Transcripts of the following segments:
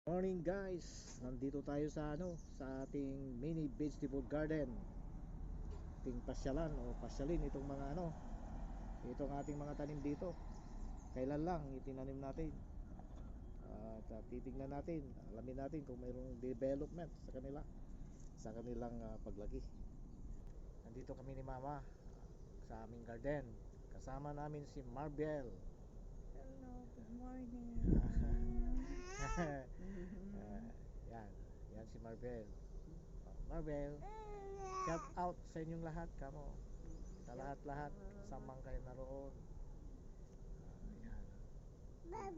Morning guys, nandito tayo sa sa ating mini vegetable garden. Ating pasyalan o pasyalin itong mga itong ating mga tanim dito. Kailan lang itinanim natin. At titignan natin, alamin natin kung mayroong development sa kanila, sa kanilang paglaki. Nandito kami ni Mama sa aming garden. Kasama namin si Marbel. Hello, good morning. Yan si Marbel. Marbel, shout out sa inyong lahat kamo. Sa lahat-lahat samang kayo naroon. Yan.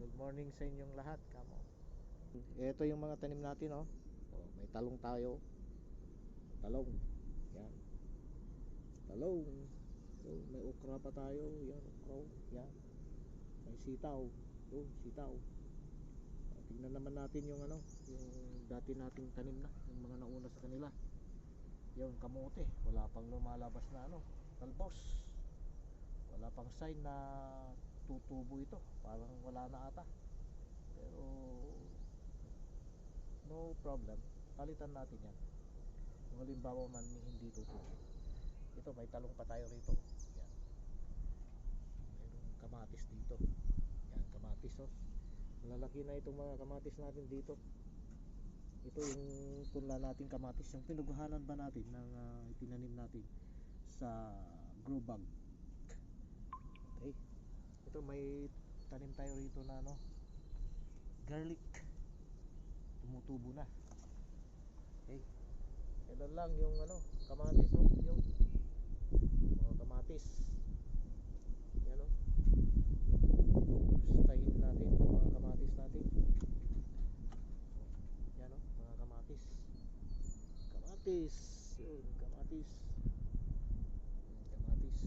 Good morning sa inyong lahat kamo. Ito yung mga tanim natin may talong tayo. Talong. Yan. Talong. May okra pa tayo. Yan, okra. Yan. May sitaw. Sitaw. Tingnan naman natin yung yung dati nating tanim na, yung mga nauna sa kanila. Yung kamote, wala pang lumalabas na talbos. Wala pang sign na tutubo ito. Parang wala na ata. Pero no problem. Palitan natin yan. Kung halimbawa man hindi tutubo. Ito, may talong pa tayo rito. Yan. Mayroong kamatis dito. Yan, kamatis malalaki na itong mga kamatis natin dito. Ito yung punla natin kamatis, yung pinaghahanan ba natin ng itinanim natin sa grow bag. Okay. Ito may tanim tayo rito na garlic. Tumutubo na. Okay. Kailan lang yung kamatis yung mga kamatis. Yan Stahin natin mga kamatis natin. Yan mga kamatis. Kamatis. Yun, kamatis. Kamatis.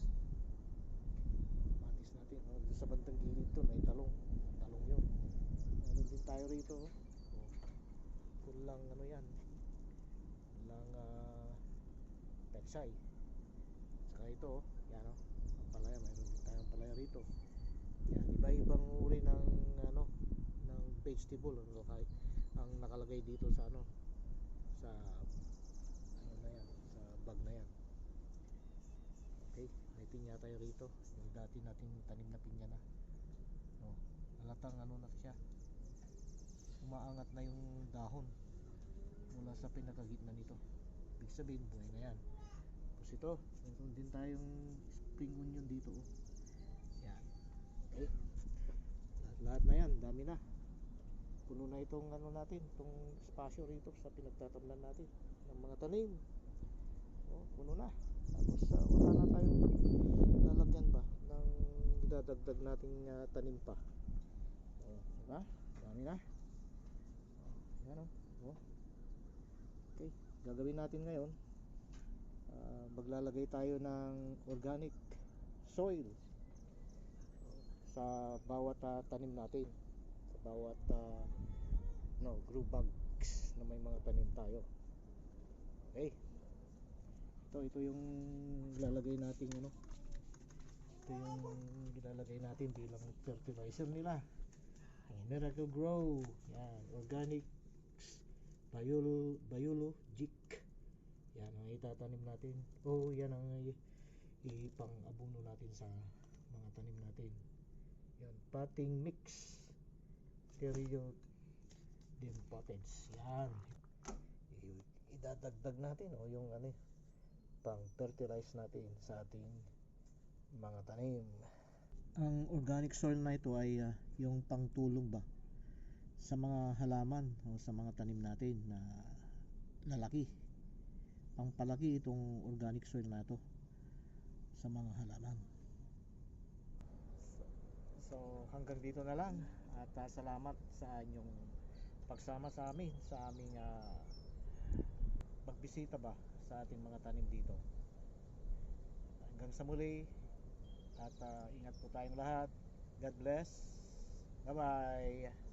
Kamatis natin. Sa bandang gilid to may talong. Talong yun. Meron din tayo rito. Kulang yan. Kulang petsay. Saka ito yan palaya. Meron din tayong palaya rito. Yan, iba-ibang uri ng ng vegetable ang nakalagay dito sa sa na yan, sa bag na yan. Okay, may pinya tayo rito. Yung dati nating tanim na pinya na. Halatang na siya. Umaangat na yung dahon mula sa pinakagitna nito. Ibig sabihin, buhay na yan. Tapos ito, meron din tayong spring onion dito. Yan. Okay. Lahat na yan, dami na. Puno na itong natin, itong espasyo rito sa pinagtatamnan natin ng mga tanim. Puno na. Tapos wala na tayong lalagyan ba ng dadagdag nating tanim pa. Diba? Dami na. Yan Okay, gagawin natin ngayon, maglalagay tayo ng organic soil sa bawat tanim natin, sa bawat grow bags na may mga tanim tayo. Okay, ito yung ilalagay natin ito yung ilalagay natin bilang fertilizer nila. Miracle-Gro. Yan, organic biologic. Yan ang itatanim natin. Yan ang ipang-abuno natin sa mga tanim natin. Yan, potting mix. Stereo din pottage. Yan. Idadagdag natin yung pang fertilize natin sa ating mga tanim. Ang organic soil na ito ay yung pangtulong ba sa mga halaman o sa mga tanim natin na lalaki. Pangpalaki itong organic soil na ito sa mga halaman. So hanggang dito na lang at salamat sa inyong pagsama sa amin sa aming pagbisita ba sa ating mga tanim dito. Hanggang sa muli at ingat po tayong lahat. God bless. Bye bye.